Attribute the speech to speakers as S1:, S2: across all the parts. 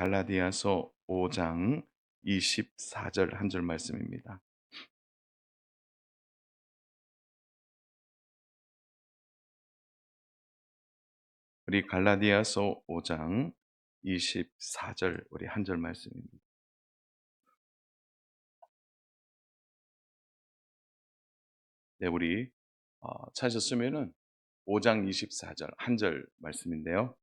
S1: 갈라디아서 5장 24절 한 절 말씀입니다. 우리 갈라디아서 5장 24절 우리 한 절 말씀입니다. 네, 우리 찾으셨으면은 5장 24절 한 절 말씀인데요.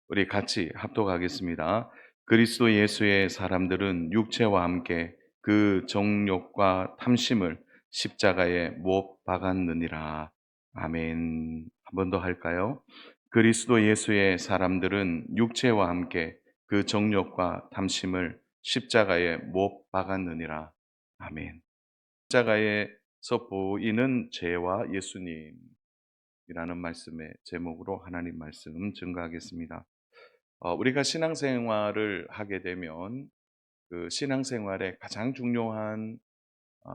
S1: 우리 같이 합독하겠습니다. 그리스도 예수의 사람들은 육체와 함께 그 정욕과 탐심을 십자가에 못 박았느니라. 아멘. 한 번 더 할까요? 그리스도 예수의 사람들은 육체와 함께 그 정욕과 탐심을 십자가에 못 박았느니라. 아멘. 십자가에서 보이는 죄와 예수님이라는 말씀의 제목으로 하나님 말씀 증거하겠습니다. 우리가 신앙생활을 하게 되면 그 신앙생활의 가장 중요한 어,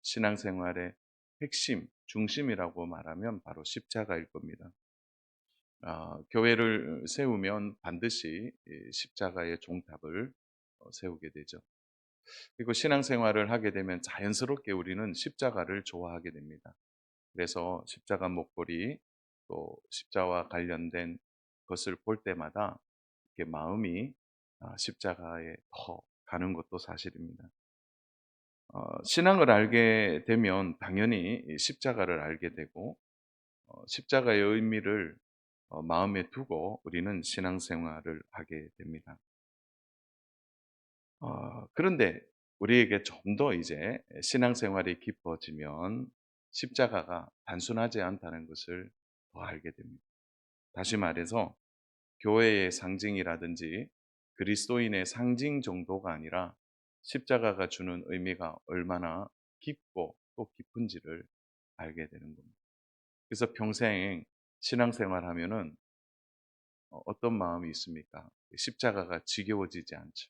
S1: 신앙생활의 핵심, 중심이라고 말하면 바로 십자가일 겁니다. 교회를 세우면 반드시 이 십자가의 종탑을 세우게 되죠. 그리고 신앙생활을 하게 되면 자연스럽게 우리는 십자가를 좋아하게 됩니다. 그래서 십자가 목걸이 또 십자와 관련된 것을 볼 때마다 이렇게 마음이 십자가에 더 가는 것도 사실입니다. 신앙을 알게 되면 당연히 이 십자가를 알게 되고 십자가의 의미를 마음에 두고 우리는 신앙생활을 하게 됩니다. 그런데 우리에게 좀 더 이제 신앙생활이 깊어지면 십자가가 단순하지 않다는 것을 더 알게 됩니다. 다시 말해서 교회의 상징이라든지 그리스도인의 상징 정도가 아니라 십자가가 주는 의미가 얼마나 깊고 또 깊은지를 알게 되는 겁니다. 그래서 평생 신앙생활 하면은 어떤 마음이 있습니까? 십자가가 지겨워지지 않죠.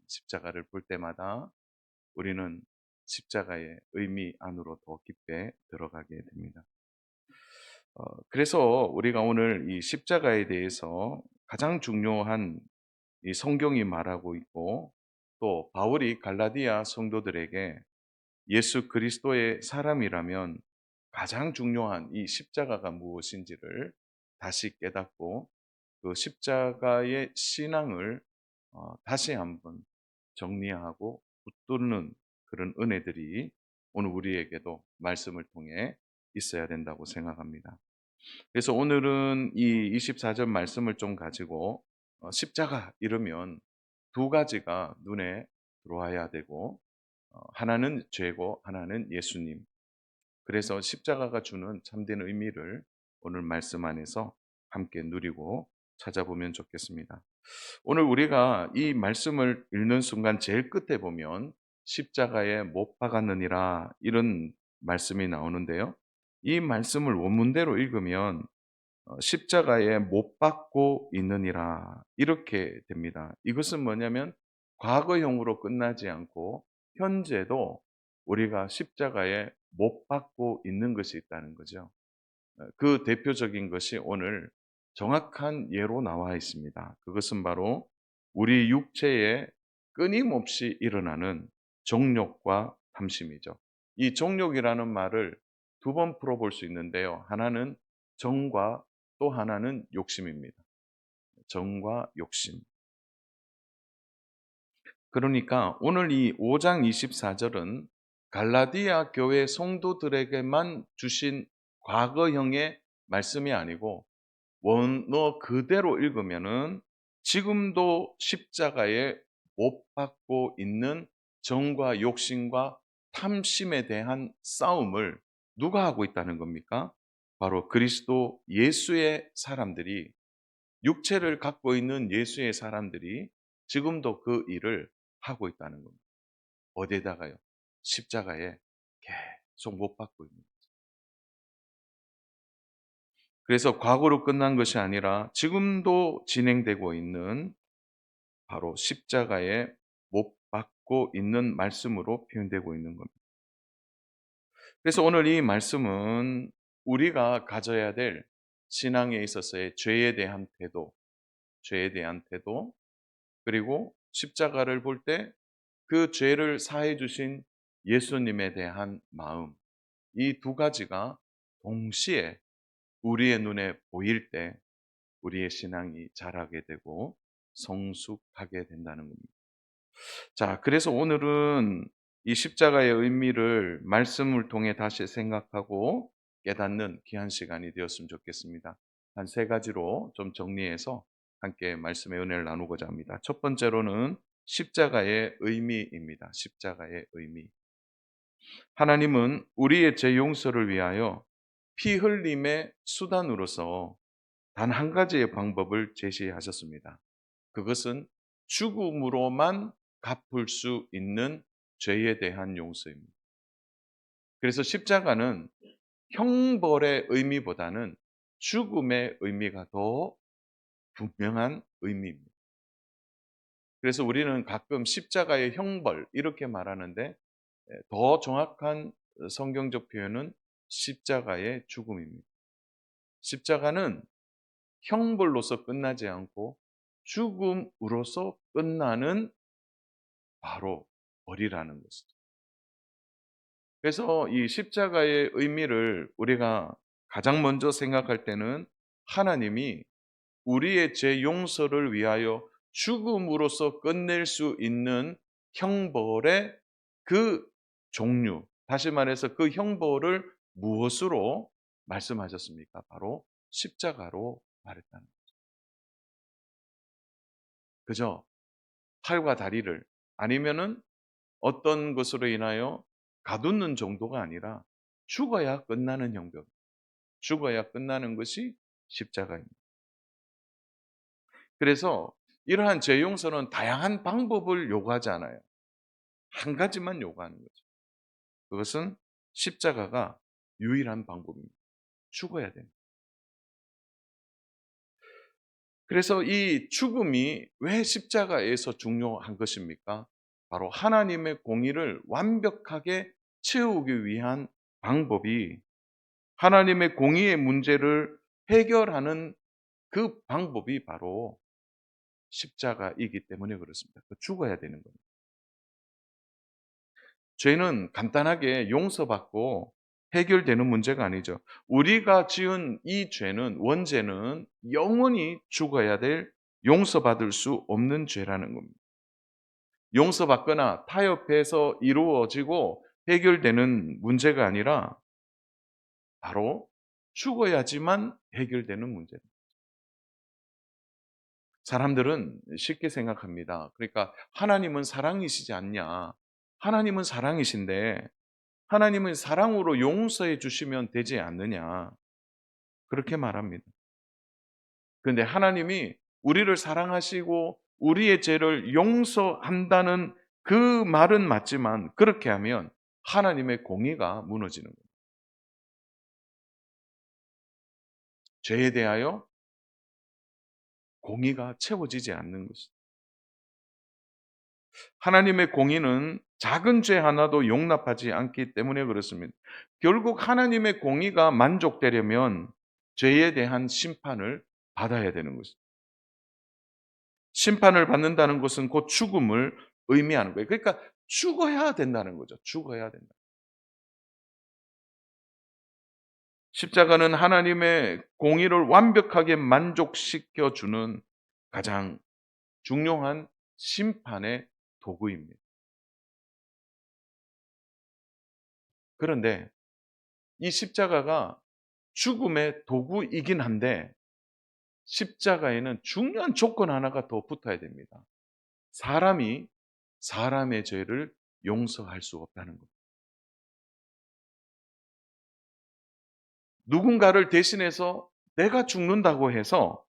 S1: 십자가를 볼 때마다 우리는 십자가의 의미 안으로 더 깊게 들어가게 됩니다. 그래서 우리가 오늘 이 십자가에 대해서 가장 중요한 이 성경이 말하고 있고 또 바울이 갈라디아 성도들에게 예수 그리스도의 사람이라면 가장 중요한 이 십자가가 무엇인지를 다시 깨닫고 그 십자가의 신앙을 다시 한번 정리하고 붙드는 그런 은혜들이 오늘 우리에게도 말씀을 통해 있어야 된다고 생각합니다. 그래서 오늘은 이 24절 말씀을 좀 가지고 십자가 이러면 두 가지가 눈에 들어와야 되고 하나는 죄고 하나는 예수님. 그래서 십자가가 주는 참된 의미를 오늘 말씀 안에서 함께 누리고 찾아보면 좋겠습니다. 오늘 우리가 이 말씀을 읽는 순간 제일 끝에 보면 십자가에 못 박았느니라 이런 말씀이 나오는데요. 이 말씀을 원문대로 읽으면 십자가에 못 박고 있느니라 이렇게 됩니다. 이것은 뭐냐면 과거형으로 끝나지 않고 현재도 우리가 십자가에 못 박고 있는 것이 있다는 거죠. 그 대표적인 것이 오늘 정확한 예로 나와 있습니다. 그것은 바로 우리 육체에 끊임없이 일어나는 정욕과 탐심이죠. 이 정욕이라는 말을 두 번 풀어볼 수 있는데요. 하나는 정과 또 하나는 욕심입니다. 정과 욕심. 그러니까 오늘 이 5장 24절은 갈라디아 교회 성도들에게만 주신 과거형의 말씀이 아니고 원어 그대로 읽으면은 지금도 십자가에 못 박고 있는 정과 욕심과 탐심에 대한 싸움을 누가 하고 있다는 겁니까? 바로 그리스도 예수의 사람들이 육체를 갖고 있는 예수의 사람들이 지금도 그 일을 하고 있다는 겁니다. 어디에다가요? 십자가에 계속 못 박고 있는 거죠. 그래서 과거로 끝난 것이 아니라 지금도 진행되고 있는 바로 십자가에 못 박고 있는 말씀으로 표현되고 있는 겁니다. 그래서 오늘 이 말씀은 우리가 가져야 될 신앙에 있어서의 죄에 대한 태도, 그리고 십자가를 볼 때 그 죄를 사해 주신 예수님에 대한 마음, 이 두 가지가 동시에 우리의 눈에 보일 때 우리의 신앙이 자라게 되고 성숙하게 된다는 겁니다. 자, 그래서 오늘은 이 십자가의 의미를 말씀을 통해 다시 생각하고 깨닫는 귀한 시간이 되었으면 좋겠습니다. 한 세 가지로 좀 정리해서 함께 말씀의 은혜를 나누고자 합니다. 첫 번째로는 십자가의 의미입니다. 십자가의 의미. 하나님은 우리의 죄 용서를 위하여 피 흘림의 수단으로서 단 한 가지의 방법을 제시하셨습니다. 그것은 죽음으로만 갚을 수 있는 죄에 대한 용서입니다. 그래서 십자가는 형벌의 의미보다는 죽음의 의미가 더 분명한 의미입니다. 그래서 우리는 가끔 십자가의 형벌 이렇게 말하는데 더 정확한 성경적 표현은 십자가의 죽음입니다. 십자가는 형벌로서 끝나지 않고 죽음으로서 끝나는 바로 벌이라는 것이죠. 그래서 이 십자가의 의미를 우리가 가장 먼저 생각할 때는 하나님이 우리의 죄 용서를 위하여 죽음으로써 끝낼 수 있는 형벌의 그 종류, 다시 말해서 그 형벌을 무엇으로 말씀하셨습니까? 바로 십자가로 말했다는 거죠. 그죠? 팔과 다리를 아니면은 어떤 것으로 인하여 가두는 정도가 아니라 죽어야 끝나는 형벌, 죽어야 끝나는 것이 십자가입니다. 그래서 이러한 죄 용서는 다양한 방법을 요구하지 않아요. 한 가지만 요구하는 거죠. 그것은 십자가가 유일한 방법입니다. 죽어야 됩니다. 그래서 이 죽음이 왜 십자가에서 중요한 것입니까? 바로 하나님의 공의를 완벽하게 채우기 위한 방법이, 하나님의 공의의 문제를 해결하는 그 방법이 바로 십자가이기 때문에 그렇습니다. 죽어야 되는 겁니다. 죄는 간단하게 용서받고 해결되는 문제가 아니죠. 우리가 지은 이 죄는, 원죄는 영원히 죽어야 될, 용서받을 수 없는 죄라는 겁니다. 용서받거나 타협해서 이루어지고 해결되는 문제가 아니라 바로 죽어야지만 해결되는 문제입니다. 사람들은 쉽게 생각합니다. 그러니까 하나님은 사랑이시지 않냐? 하나님은 사랑이신데 하나님은 사랑으로 용서해 주시면 되지 않느냐? 그렇게 말합니다. 그런데 하나님이 우리를 사랑하시고 우리의 죄를 용서한다는 그 말은 맞지만 그렇게 하면 하나님의 공의가 무너지는 거예요. 죄에 대하여 공의가 채워지지 않는 것이죠. 하나님의 공의는 작은 죄 하나도 용납하지 않기 때문에 그렇습니다. 결국 하나님의 공의가 만족되려면 죄에 대한 심판을 받아야 되는 것입니다. 심판을 받는다는 것은 곧 죽음을 의미하는 거예요. 그러니까 죽어야 된다는 거죠. 죽어야 된다. 십자가는 하나님의 공의를 완벽하게 만족시켜 주는 가장 중요한 심판의 도구입니다. 그런데 이 십자가가 죽음의 도구이긴 한데 십자가에는 중요한 조건 하나가 더 붙어야 됩니다. 사람이 사람의 죄를 용서할 수 없다는 것. 누군가를 대신해서 내가 죽는다고 해서,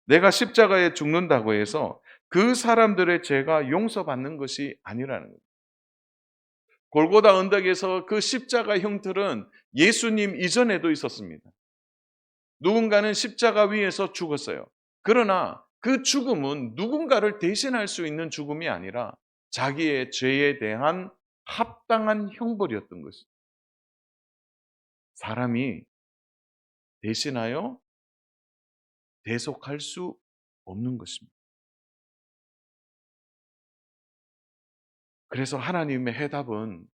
S1: 내가 십자가에 죽는다고 해서 그 사람들의 죄가 용서받는 것이 아니라는 거예요. 골고다 언덕에서 그 십자가 형틀은 예수님 이전에도 있었습니다. 누군가는 십자가 위에서 죽었어요. 그러나 그 죽음은 누군가를 대신할 수 있는 죽음이 아니라 자기의 죄에 대한 합당한 형벌이었던 것이죠. 사람이 대신하여 대속할 수 없는 것입니다. 그래서 하나님의 해답은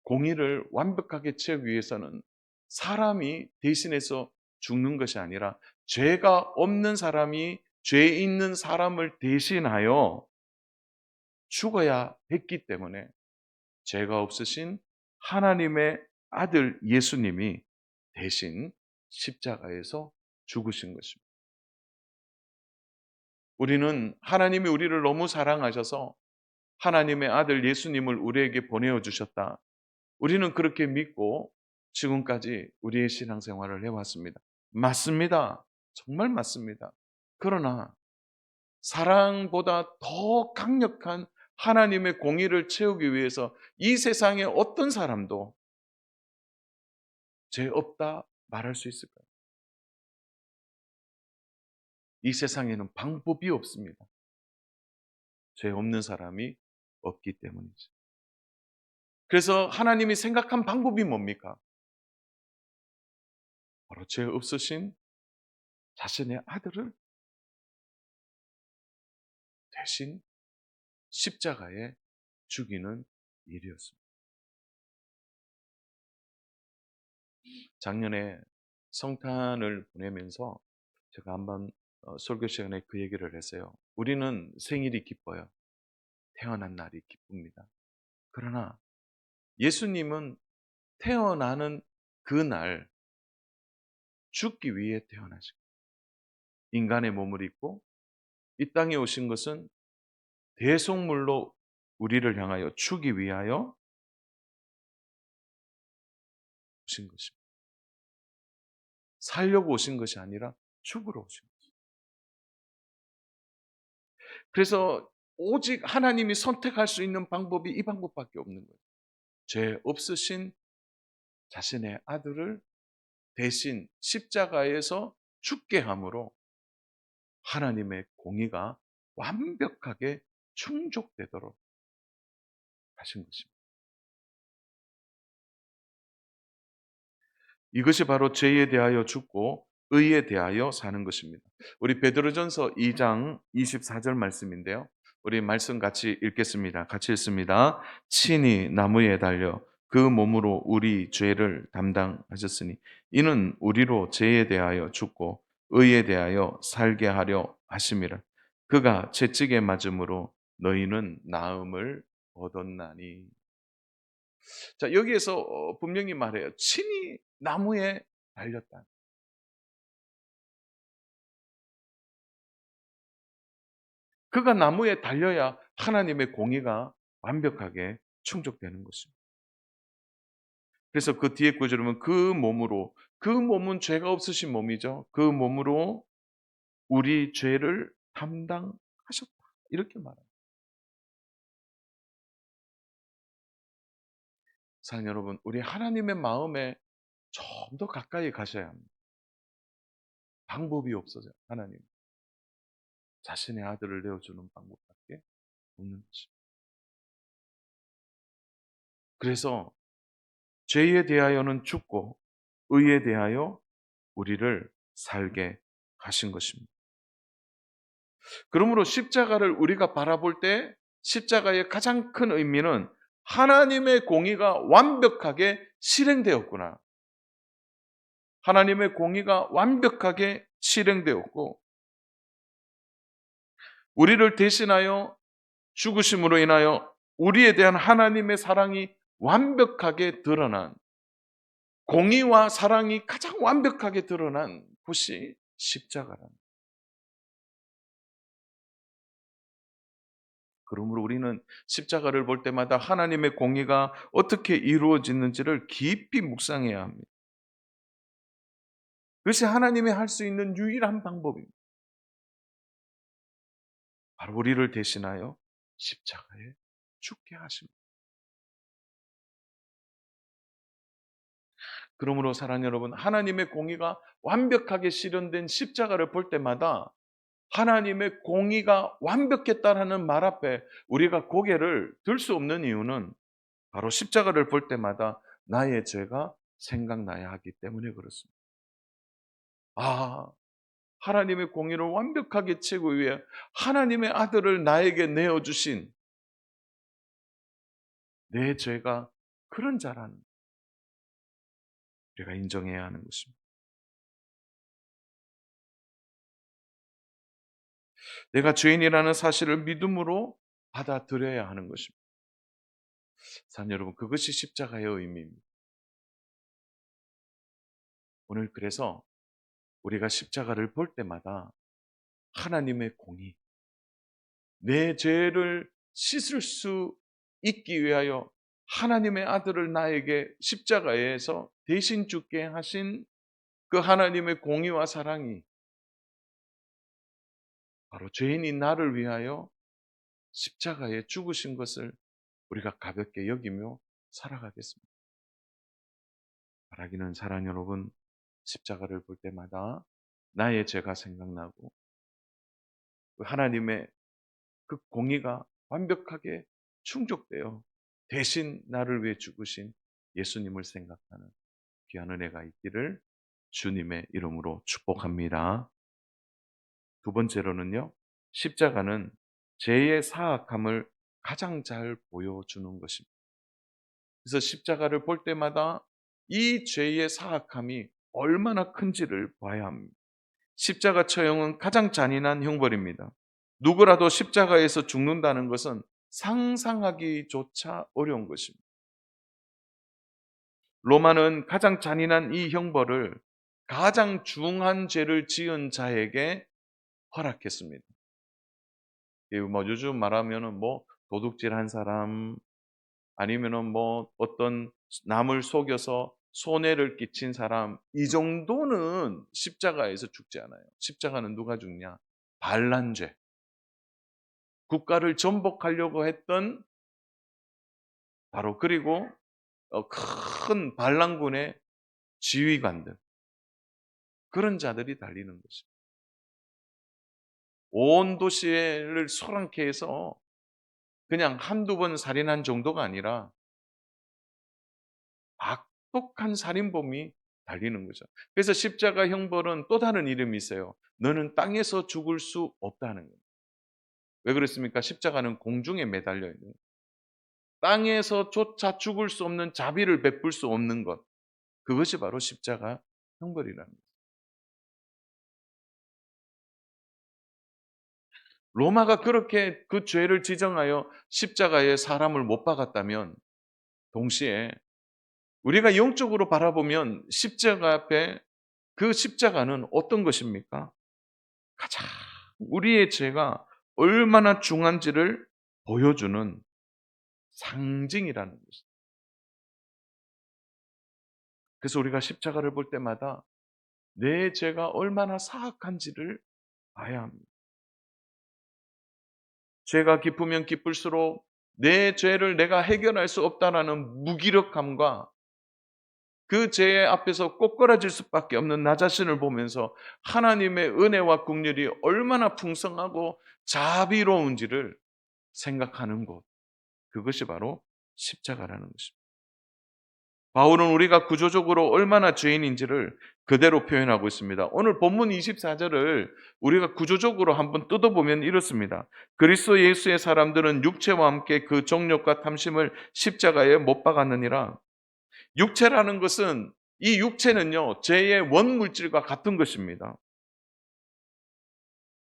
S1: 공의를 완벽하게 채우기 위해서는 사람이 대신해서 죽는 것이 아니라 죄가 없는 사람이 죄 있는 사람을 대신하여 죽어야 했기 때문에 죄가 없으신 하나님의 아들 예수님이 대신 십자가에서 죽으신 것입니다. 우리는 하나님이 우리를 너무 사랑하셔서 하나님의 아들 예수님을 우리에게 보내어 주셨다. 우리는 그렇게 믿고 지금까지 우리의 신앙생활을 해왔습니다. 맞습니다. 정말 맞습니다. 그러나 사랑보다 더 강력한 하나님의 공의를 채우기 위해서 이 세상의 어떤 사람도 죄 없다 말할 수 있을까요? 이 세상에는 방법이 없습니다. 죄 없는 사람이 없기 때문이죠. 그래서 하나님이 생각한 방법이 뭡니까? 바로 죄 없으신 자신의 아들을 대신 십자가에 죽이는 일이었습니다. 작년에 성탄을 보내면서 제가 한번 설교 시간에 그 얘기를 했어요. 우리는 생일이 기뻐요. 태어난 날이 기쁩니다. 그러나 예수님은 태어나는 그날 죽기 위해 태어나신 거예요. 인간의 몸을 입고 이 땅에 오신 것은 대속물로 우리를 향하여 죽기 위하여 오신 것입니다. 살려고 오신 것이 아니라 죽으러 오신 것입니다. 그래서 오직 하나님이 선택할 수 있는 방법이 이 방법밖에 없는 거예요. 죄 없으신 자신의 아들을 대신 십자가에서 죽게 함으로 하나님의 공의가 완벽하게 충족되도록 하신 것입니다. 이것이 바로 죄에 대하여 죽고 의에 대하여 사는 것입니다. 우리 베드로전서 2장 24절 말씀인데요. 우리 말씀 같이 읽겠습니다. 같이 읽습니다. 친히 나무에 달려 그 몸으로 우리 죄를 담당하셨으니 이는 우리로 죄에 대하여 죽고 의에 대하여 살게 하려 하심이라. 그가 채찍에 맞음으로 너희는 나음을 얻었나니. 자, 여기에서 분명히 말해요. 친히 나무에 달렸다. 그가 나무에 달려야 하나님의 공의가 완벽하게 충족되는 것입니다. 그래서 그 뒤에 구절을 보면 그 몸으로, 그 몸은 죄가 없으신 몸이죠. 그 몸으로 우리 죄를 담당하셨다. 이렇게 말합니다. 사랑 여러분, 우리 하나님의 마음에 좀 더 가까이 가셔야 합니다. 방법이 없어져요. 하나님 자신의 아들을 내어주는 방법밖에 없는 것입니다. 그래서 죄에 대하여는 죽고 의에 대하여 우리를 살게 하신 것입니다. 그러므로 십자가를 우리가 바라볼 때 십자가의 가장 큰 의미는 하나님의 공의가 완벽하게 실행되었구나. 하나님의 공의가 완벽하게 실행되었고 우리를 대신하여 죽으심으로 인하여 우리에 대한 하나님의 사랑이 완벽하게 드러난, 공의와 사랑이 가장 완벽하게 드러난 곳이 십자가랍니다. 그러므로 우리는 십자가를 볼 때마다 하나님의 공의가 어떻게 이루어지는지를 깊이 묵상해야 합니다. 그것이 하나님이 할 수 있는 유일한 방법입니다. 바로 우리를 대신하여 십자가에 죽게 하십니다. 그러므로 사랑하는 여러분, 하나님의 공의가 완벽하게 실현된 십자가를 볼 때마다 하나님의 공의가 완벽했다라는 말 앞에 우리가 고개를 들 수 없는 이유는 바로 십자가를 볼 때마다 나의 죄가 생각나야 하기 때문에 그렇습니다. 아, 하나님의 공의를 완벽하게 채우기 위해 하나님의 아들을 나에게 내어주신 내 죄가 그런 자라는 우리가 인정해야 하는 것입니다. 내가 죄인이라는 사실을 믿음으로 받아들여야 하는 것입니다. 사랑하는 여러분, 그것이 십자가의 의미입니다. 오늘 그래서 우리가 십자가를 볼 때마다 하나님의 공의, 내 죄를 씻을 수 있기 위하여 하나님의 아들을 나에게 십자가에서 대신 죽게 하신 그 하나님의 공의와 사랑이 바로 죄인인 나를 위하여 십자가에 죽으신 것을 우리가 가볍게 여기며 살아가겠습니다. 바라기는 사랑 여러분, 십자가를 볼 때마다 나의 죄가 생각나고 그 하나님의 그 공의가 완벽하게 충족되어 대신 나를 위해 죽으신 예수님을 생각하는 귀한 은혜가 있기를 주님의 이름으로 축복합니다. 두 번째로는요, 십자가는 죄의 사악함을 가장 잘 보여주는 것입니다. 그래서 십자가를 볼 때마다 이 죄의 사악함이 얼마나 큰지를 봐야 합니다. 십자가 처형은 가장 잔인한 형벌입니다. 누구라도 십자가에서 죽는다는 것은 상상하기조차 어려운 것입니다. 로마는 가장 잔인한 이 형벌을 가장 중한 죄를 지은 자에게 허락했습니다. 뭐 요즘 말하면은 뭐 도둑질한 사람, 아니면은 뭐 어떤 남을 속여서 손해를 끼친 사람, 이 정도는 십자가에서 죽지 않아요. 십자가는 누가 죽냐? 반란죄. 국가를 전복하려고 했던 바로, 그리고 큰 반란군의 지휘관들, 그런 자들이 달리는 것입니다. 온 도시를 소란케 해서 그냥 한두 번 살인한 정도가 아니라 악독한 살인범이 달리는 거죠. 그래서 십자가 형벌은 또 다른 이름이 있어요. 너는 땅에서 죽을 수 없다는 거예요. 왜 그렇습니까? 십자가는 공중에 매달려 있는 거예요. 땅에서조차 죽을 수 없는 자비를 베풀 수 없는 것, 그것이 바로 십자가 형벌이라는 거예요. 로마가 그렇게 그 죄를 지정하여 십자가에 사람을 못 박았다면, 동시에 우리가 영적으로 바라보면 십자가 앞에, 그 십자가는 어떤 것입니까? 가장 우리의 죄가 얼마나 중한지를 보여주는 상징이라는 것입니다. 그래서 우리가 십자가를 볼 때마다 내 죄가 얼마나 사악한지를 봐야 합니다. 죄가 깊으면 깊을수록 내 죄를 내가 해결할 수 없다라는 무기력함과 그 죄 앞에서 꼬꾸라질 수밖에 없는 나 자신을 보면서 하나님의 은혜와 긍휼이 얼마나 풍성하고 자비로운지를 생각하는 곳, 그것이 바로 십자가라는 것입니다. 바울은 우리가 구조적으로 얼마나 죄인인지를 그대로 표현하고 있습니다. 오늘 본문 24절을 우리가 구조적으로 한번 뜯어보면 이렇습니다. 그리스도 예수의 사람들은 육체와 함께 그 정욕과 탐심을 십자가에 못 박았느니라. 육체라는 것은, 이 육체는요, 죄의 원물질과 같은 것입니다.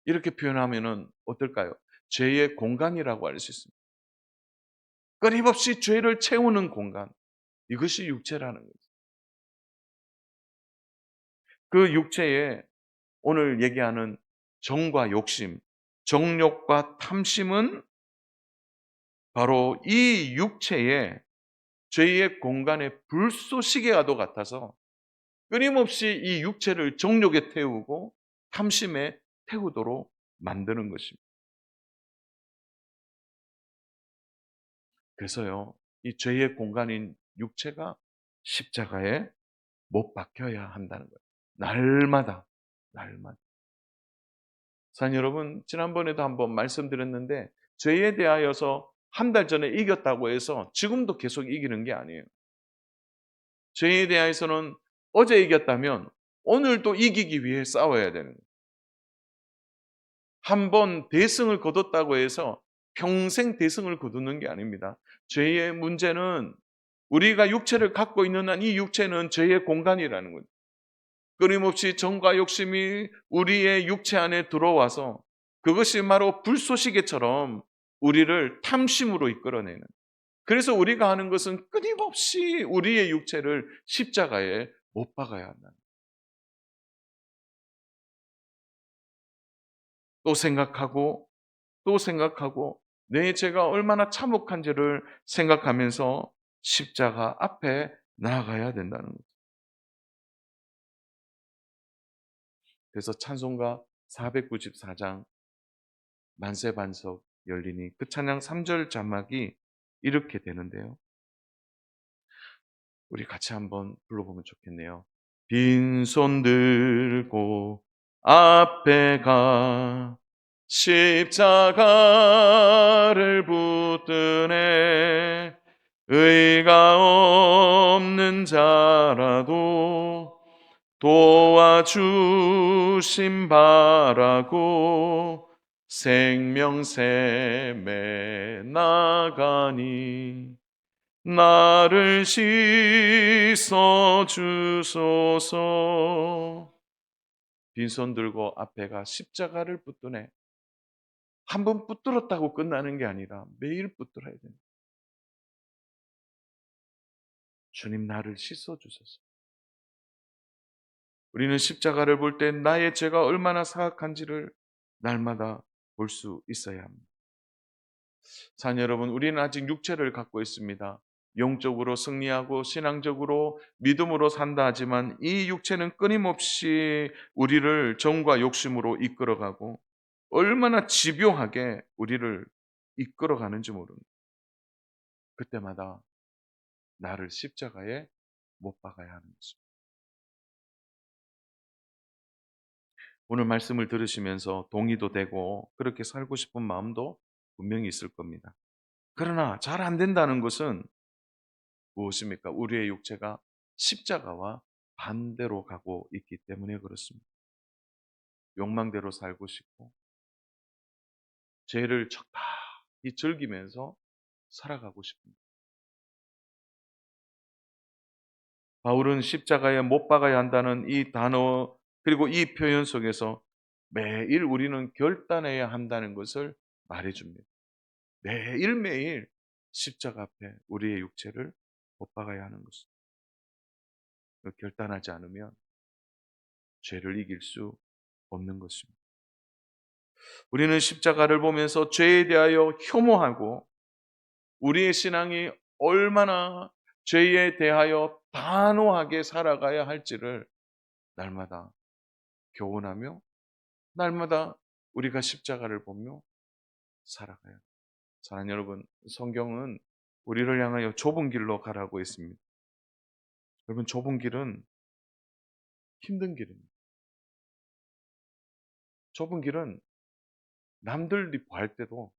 S1: 이렇게 표현하면 어떨까요? 죄의 공간이라고 할 수 있습니다. 끊임없이 죄를 채우는 공간, 이것이 육체라는 거죠. 그 육체에 오늘 얘기하는 정과 욕심, 정욕과 탐심은 바로 이 육체의 죄의 공간의 불쏘시개와도 같아서 끊임없이 이 육체를 정욕에 태우고 탐심에 태우도록 만드는 것입니다. 그래서요, 이 죄의 공간인 육체가 십자가에 못 박혀야 한다는 거예요. 날마다, 날마다. 사랑하는 여러분, 지난번에도 한번 말씀드렸는데, 죄에 대하여서 한 달 전에 이겼다고 해서 지금도 계속 이기는 게 아니에요. 죄에 대해서는 어제 이겼다면 오늘도 이기기 위해 싸워야 되는 거예요. 한 번 대승을 거뒀다고 해서 평생 대승을 거두는 게 아닙니다. 죄의 문제는 우리가 육체를 갖고 있는 한 이 육체는 죄의 공간이라는 거죠. 끊임없이 정과 욕심이 우리의 육체 안에 들어와서 그것이 바로 불쏘시개처럼 우리를 탐심으로 이끌어내는, 그래서 우리가 하는 것은 끊임없이 우리의 육체를 십자가에 못 박아야 한다. 또 생각하고 또 생각하고 내 죄가 얼마나 참혹한지를 생각하면서 십자가 앞에 나아가야 된다는 거죠. 그래서 찬송가 494장 만세반석 열리니 그 찬양 3절 자막이 이렇게 되는데요. 우리 같이 한번 불러보면 좋겠네요. 빈손 들고 앞에 가 십자가를 붙드네. 의가 없는 자라도 도와주심 바라고 생명샘에 나가니 나를 씻어 주소서. 빈손 들고 앞에 가 십자가를 붙드네. 한 번 붙들었다고 끝나는 게 아니라 매일 붙들어야 됩니다. 주님 나를 씻어 주소서. 우리는 십자가를 볼 때 나의 죄가 얼마나 사악한지를 날마다 볼 수 있어야 합니다. 자녀 여러분, 우리는 아직 육체를 갖고 있습니다. 영적으로 승리하고 신앙적으로 믿음으로 산다 하지만 이 육체는 끊임없이 우리를 정과 욕심으로 이끌어가고 얼마나 집요하게 우리를 이끌어가는지 모릅니다. 그때마다 나를 십자가에 못 박아야 하는 것입니다. 오늘 말씀을 들으시면서 동의도 되고 그렇게 살고 싶은 마음도 분명히 있을 겁니다. 그러나 잘 안 된다는 것은 무엇입니까? 우리의 육체가 십자가와 반대로 가고 있기 때문에 그렇습니다. 욕망대로 살고 싶고 죄를 적당히 즐기면서 살아가고 싶습니다. 바울은 십자가에 못 박아야 한다는 이 단어 그리고 이 표현 속에서 매일 우리는 결단해야 한다는 것을 말해줍니다. 매일매일 십자가 앞에 우리의 육체를 못 박아야 하는 것입니다. 결단하지 않으면 죄를 이길 수 없는 것입니다. 우리는 십자가를 보면서 죄에 대하여 혐오하고 우리의 신앙이 얼마나 죄에 대하여 단호하게 살아가야 할지를 날마다 교훈하며 날마다 우리가 십자가를 보며 살아가요. 사랑하는 여러분, 성경은 우리를 향하여 좁은 길로 가라고 했습니다. 여러분, 좁은 길은 힘든 길입니다. 좁은 길은 남들이 구할 때도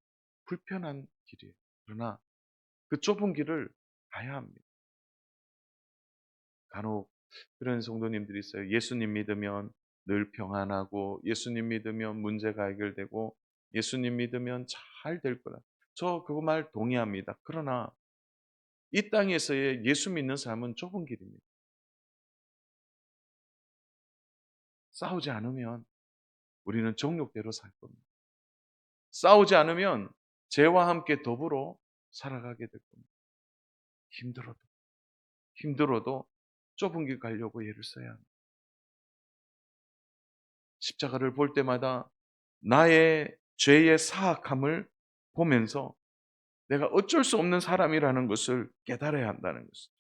S1: 불편한 길이에요. 그러나 그 좁은 길을 가야 합니다. 간혹 그런 성도님들이 있어요. 예수님 믿으면 늘 평안하고 예수님 믿으면 문제가 해결되고 예수님 믿으면 잘 될 거다. 저 그거 말 동의합니다. 그러나 이 땅에서의 예수 믿는 삶은 좁은 길입니다. 싸우지 않으면 우리는 정욕대로 살 겁니다. 싸우지 않으면 죄와 함께 더불어 살아가게 될 겁니다. 힘들어도 좁은 길 가려고 애를 써야 합니다. 십자가를 볼 때마다 나의 죄의 사악함을 보면서 내가 어쩔 수 없는 사람이라는 것을 깨달아야 한다는 것이죠.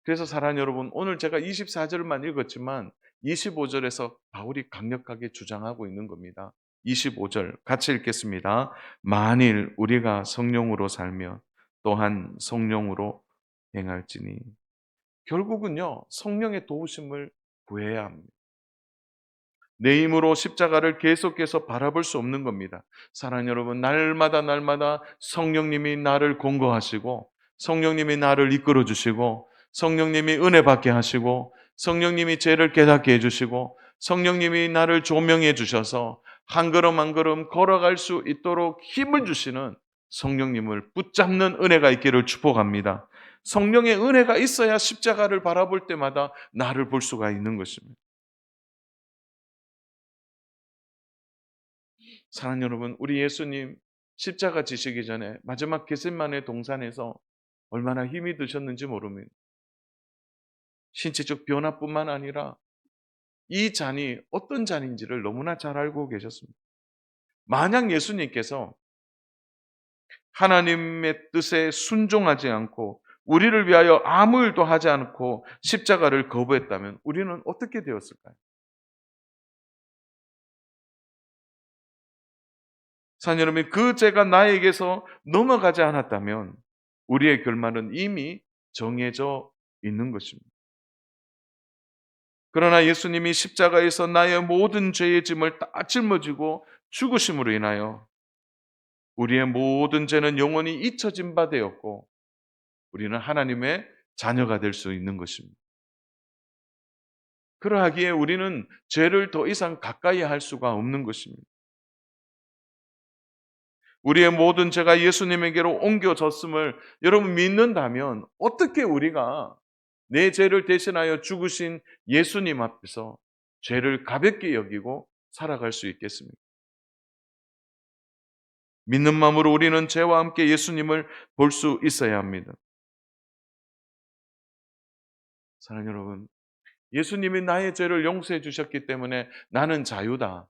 S1: 그래서 사랑하는 여러분, 오늘 제가 24절만 읽었지만 25절에서 바울이 강력하게 주장하고 있는 겁니다. 25절 같이 읽겠습니다. 만일 우리가 성령으로 살면 또한 성령으로 행할지니. 결국은요, 성령의 도우심을 구해야 합니다. 내 힘으로 십자가를 계속해서 바라볼 수 없는 겁니다. 사랑하는 여러분, 날마다 성령님이 나를 공고하시고 성령님이 나를 이끌어 주시고 성령님이 은혜 받게 하시고 성령님이 죄를 깨닫게 해주시고 성령님이 나를 조명해 주셔서 한 걸음 한 걸음 걸어갈 수 있도록 힘을 주시는 성령님을 붙잡는 은혜가 있기를 축복합니다. 성령의 은혜가 있어야 십자가를 바라볼 때마다 나를 볼 수가 있는 것입니다. 사랑하는 여러분, 우리 예수님 십자가 지시기 전에 마지막 겟셋마네 동산에서 얼마나 힘이 드셨는지 모릅니다. 신체적 변화뿐만 아니라 이 잔이 어떤 잔인지를 너무나 잘 알고 계셨습니다. 만약 예수님께서 하나님의 뜻에 순종하지 않고 우리를 위하여 아무 일도 하지 않고 십자가를 거부했다면 우리는 어떻게 되었을까요? 사랑하는 여러분, 그 죄가 나에게서 넘어가지 않았다면 우리의 결말은 이미 정해져 있는 것입니다. 그러나 예수님이 십자가에서 나의 모든 죄의 짐을 다 짊어지고 죽으심으로 인하여 우리의 모든 죄는 영원히 잊혀진 바 되었고 우리는 하나님의 자녀가 될 수 있는 것입니다. 그러하기에 우리는 죄를 더 이상 가까이 할 수가 없는 것입니다. 우리의 모든 죄가 예수님에게로 옮겨졌음을 여러분 믿는다면 어떻게 우리가 내 죄를 대신하여 죽으신 예수님 앞에서 죄를 가볍게 여기고 살아갈 수 있겠습니까? 믿는 마음으로 우리는 죄와 함께 예수님을 볼 수 있어야 합니다. 사랑하는 여러분, 예수님이 나의 죄를 용서해 주셨기 때문에 나는 자유다.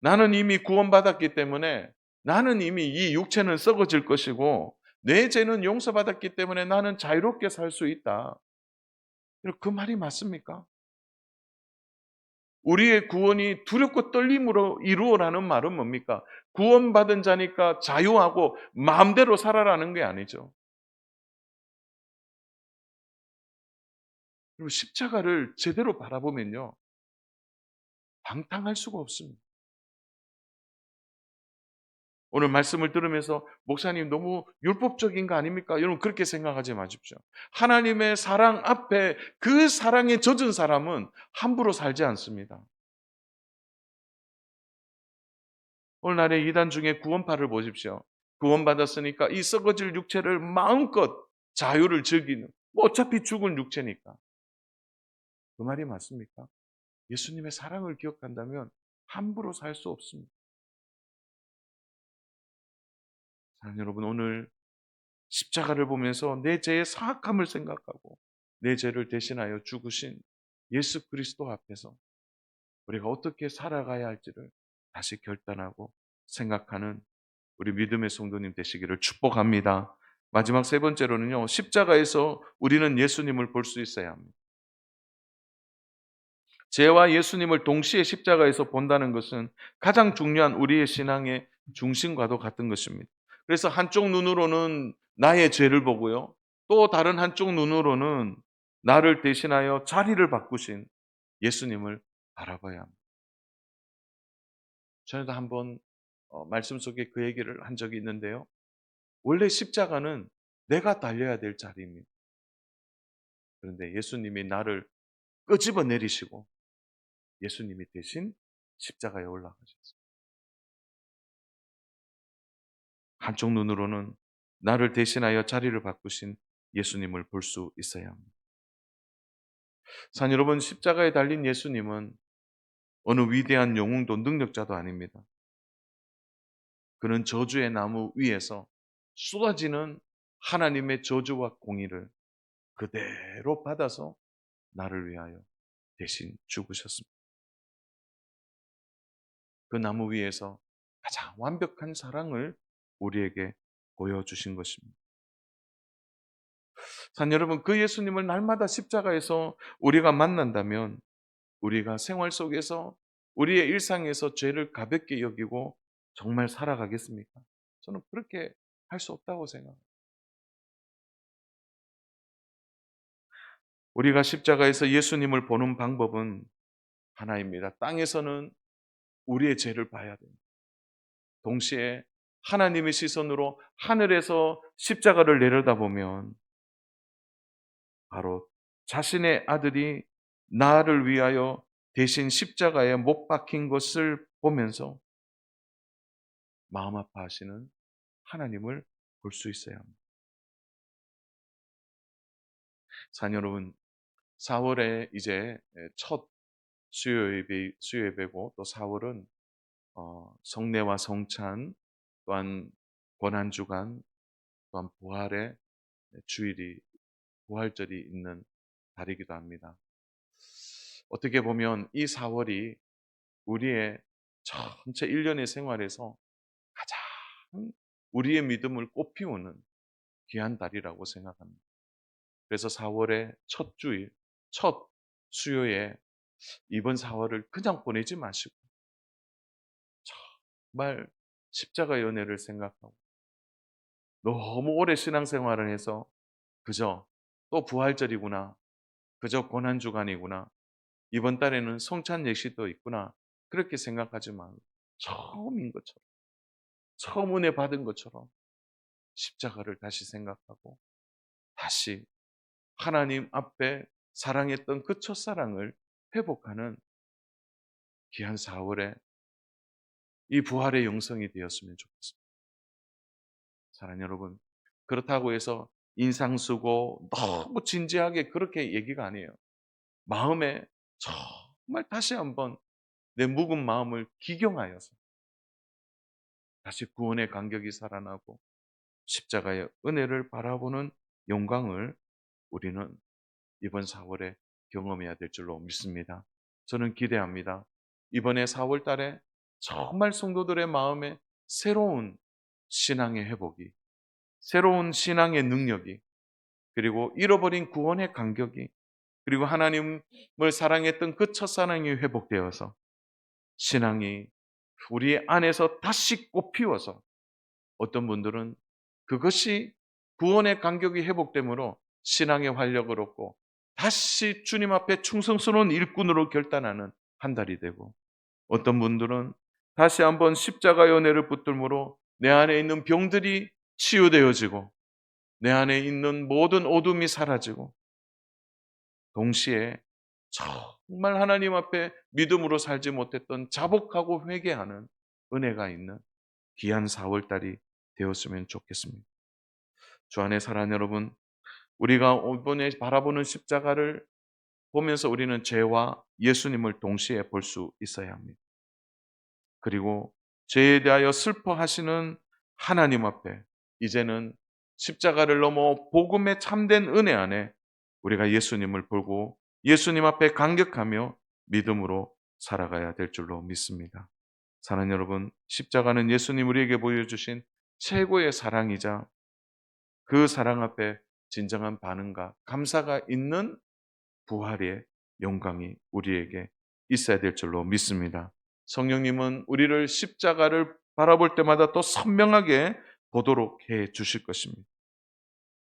S1: 나는 이미 구원받았기 때문에 나는 이미 이 육체는 썩어질 것이고 내 죄는 용서받았기 때문에 나는 자유롭게 살 수 있다. 그 말이 맞습니까? 우리의 구원이 두렵고 떨림으로 이루어라는 말은 뭡니까? 구원받은 자니까 자유하고 마음대로 살아라는 게 아니죠. 그리고 십자가를 제대로 바라보면요, 방탕할 수가 없습니다. 오늘 말씀을 들으면서 목사님 너무 율법적인 거 아닙니까? 여러분 그렇게 생각하지 마십시오. 하나님의 사랑 앞에 그 사랑에 젖은 사람은 함부로 살지 않습니다. 오늘날의 이단 중에 구원파를 보십시오. 구원받았으니까 이 썩어질 육체를 마음껏 자유를 즐기는, 뭐 어차피 죽은 육체니까. 그 말이 맞습니까? 예수님의 사랑을 기억한다면 함부로 살 수 없습니다. 사랑하는 여러분, 오늘 십자가를 보면서 내 죄의 사악함을 생각하고 내 죄를 대신하여 죽으신 예수 그리스도 앞에서 우리가 어떻게 살아가야 할지를 다시 결단하고 생각하는 우리 믿음의 성도님 되시기를 축복합니다. 마지막 세 번째로는요, 십자가에서 우리는 예수님을 볼 수 있어야 합니다. 죄와 예수님을 동시에 십자가에서 본다는 것은 가장 중요한 우리의 신앙의 중심과도 같은 것입니다. 그래서 한쪽 눈으로는 나의 죄를 보고요, 또 다른 한쪽 눈으로는 나를 대신하여 자리를 바꾸신 예수님을 바라봐야 합니다. 전에도 한번 말씀 속에 그 얘기를 한 적이 있는데요. 원래 십자가는 내가 달려야 될 자리입니다. 그런데 예수님이 나를 끄집어 내리시고 예수님이 대신 십자가에 올라가셨습니다. 한쪽 눈으로는 나를 대신하여 자리를 바꾸신 예수님을 볼 수 있어야 합니다. 산 여러분, 십자가에 달린 예수님은 어느 위대한 영웅도 능력자도 아닙니다. 그는 저주의 나무 위에서 쏟아지는 하나님의 저주와 공의를 그대로 받아서 나를 위하여 대신 죽으셨습니다. 그 나무 위에서 가장 완벽한 사랑을 우리에게 보여주신 것입니다. 산 여러분, 그 예수님을 날마다 십자가에서 우리가 만난다면 우리가 생활 속에서 우리의 일상에서 죄를 가볍게 여기고 정말 살아가겠습니까? 저는 그렇게 할 수 없다고 생각합니다. 우리가 십자가에서 예수님을 보는 방법은 하나입니다. 땅에서는 우리의 죄를 봐야 됩니다. 동시에 하나님의 시선으로 하늘에서 십자가를 내려다보면 바로 자신의 아들이 나를 위하여 대신 십자가에 못 박힌 것을 보면서 마음 아파하시는 하나님을 볼 수 있어야 합니다. 자녀 여러분, 4월에 이제 첫 수요 예배고, 또 4월은 성례와 성찬, 또한 고난주간, 또한 부활의 주일이, 부활절이 있는 달이기도 합니다. 어떻게 보면 이 4월이 우리의 전체 1년의 생활에서 가장 우리의 믿음을 꽃피우는 귀한 달이라고 생각합니다. 그래서 4월의 첫 주일, 첫 수요에 이번 4월을 그냥 보내지 마시고 정말 십자가 연애를 생각하고, 너무 오래 신앙생활을 해서 그저 또 부활절이구나, 그저 고난주간이구나, 이번 달에는 성찬 예식도 있구나, 그렇게 생각하지 말고 처음인 것처럼, 처음 은혜 받은 것처럼 십자가를 다시 생각하고 다시 하나님 앞에 사랑했던 그 첫사랑을 회복하는 귀한 4월에 이 부활의 영성이 되었으면 좋겠습니다. 사랑하는 여러분, 그렇다고 해서 인상 쓰고 너무 진지하게 그렇게 얘기가 아니에요. 마음에 정말 다시 한번 내 묵은 마음을 기경하여서 다시 구원의 감격이 살아나고 십자가의 은혜를 바라보는 영광을 우리는 이번 4월에 경험해야 될 줄로 믿습니다. 저는 기대합니다. 이번에 4월 달에 정말 성도들의 마음에 새로운 신앙의 회복이, 새로운 신앙의 능력이, 그리고 잃어버린 구원의 감격이, 그리고 하나님을 사랑했던 그 첫사랑이 회복되어서 신앙이 우리 안에서 다시 꽃피워서, 어떤 분들은 그것이 구원의 감격이 회복되므로 신앙의 활력을 얻고 다시 주님 앞에 충성스러운 일꾼으로 결단하는 한 달이 되고, 어떤 분들은 다시 한번 십자가의 은혜를 붙들므로 내 안에 있는 병들이 치유되어지고 내 안에 있는 모든 어둠이 사라지고, 동시에 정말 하나님 앞에 믿음으로 살지 못했던 자복하고 회개하는 은혜가 있는 귀한 4월달이 되었으면 좋겠습니다. 주 안에 사랑하는 여러분, 우리가 이번에 바라보는 십자가를 보면서 우리는 죄와 예수님을 동시에 볼 수 있어야 합니다. 그리고 죄에 대하여 슬퍼하시는 하나님 앞에 이제는 십자가를 넘어 복음의 참된 은혜 안에 우리가 예수님을 보고 예수님 앞에 감격하며 믿음으로 살아가야 될 줄로 믿습니다. 사랑하는 여러분, 십자가는 예수님 우리에게 보여주신 최고의 사랑이자 그 사랑 앞에 진정한 반응과 감사가 있는 부활의 영광이 우리에게 있어야 될 줄로 믿습니다. 성령님은 우리를 십자가를 바라볼 때마다 또 선명하게 보도록 해 주실 것입니다.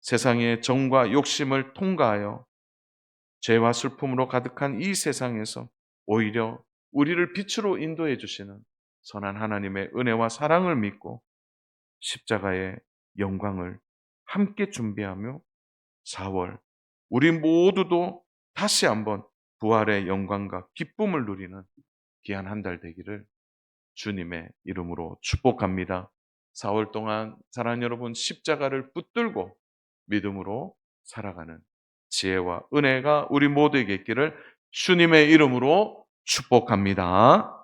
S1: 세상의 정과 욕심을 통과하여 죄와 슬픔으로 가득한 이 세상에서 오히려 우리를 빛으로 인도해 주시는 선한 하나님의 은혜와 사랑을 믿고 십자가의 영광을 함께 준비하며 4월 우리 모두도 다시 한번 부활의 영광과 기쁨을 누리는 귀한 한 달 되기를 주님의 이름으로 축복합니다. 4월 동안 사랑하는 여러분, 십자가를 붙들고 믿음으로 살아가는 지혜와 은혜가 우리 모두에게 있기를 주님의 이름으로 축복합니다.